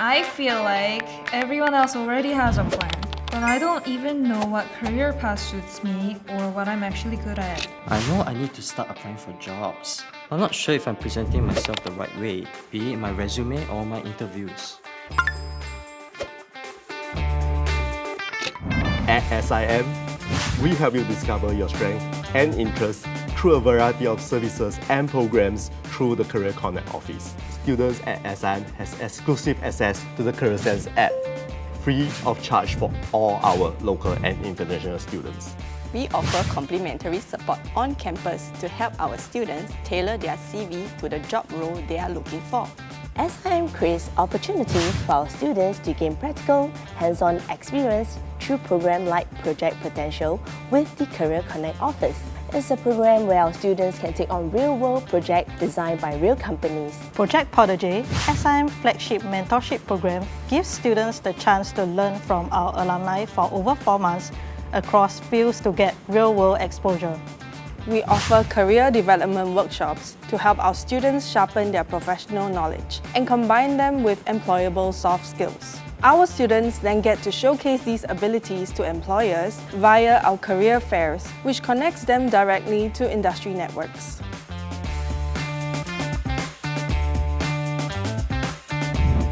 I feel like everyone else already has a plan, but I don't even know what career path suits me or what I'm actually good at. I know I need to start applying for jobs. I'm not sure if I'm presenting myself the right way, be it my resume or my interviews. At SIM, we help you discover your strengths and interests through a variety of services and programs through the Career Connect office. Students at SIM has exclusive access to the Career Sense app, free of charge for all our local and international students. We offer complimentary support on campus to help our students tailor their CV to the job role they are looking for. SIM creates opportunities for our students to gain practical, hands-on experience through programs like Project Protégé with the Career Connect office. It's a program where our students can take on real-world projects designed by real companies. Project Protégé, SIM flagship mentorship program, gives students the chance to learn from our alumni for over 4 months across fields to get real-world exposure. We offer career development workshops to help our students sharpen their professional knowledge and combine them with employable soft skills. Our students then get to showcase these abilities to employers via our career fairs, which connects them directly to industry networks.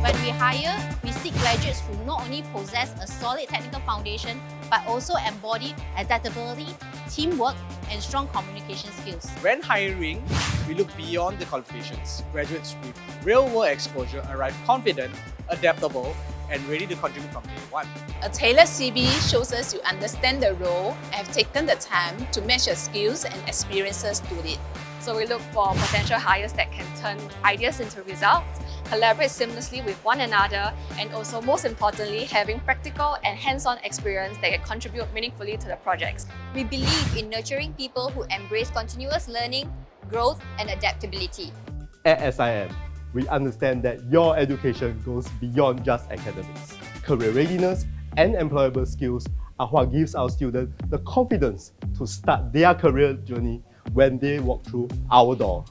When we hire, we seek graduates who not only possess a solid technical foundation, but also embody adaptability, teamwork, and strong communication skills. When hiring, we look beyond the qualifications. Graduates with real-world exposure arrive confident, adaptable, and ready to contribute from day one. A tailored CV shows us you understand the role and have taken the time to match your skills and experiences to it. So we look for potential hires that can turn ideas into results, collaborate seamlessly with one another, and also most importantly, having practical and hands-on experience that can contribute meaningfully to the projects. We believe in nurturing people who embrace continuous learning, growth, and adaptability. At SIM, we understand that your education goes beyond just academics. Career readiness and employable skills are what gives our students the confidence to start their career journey when they walk through our door.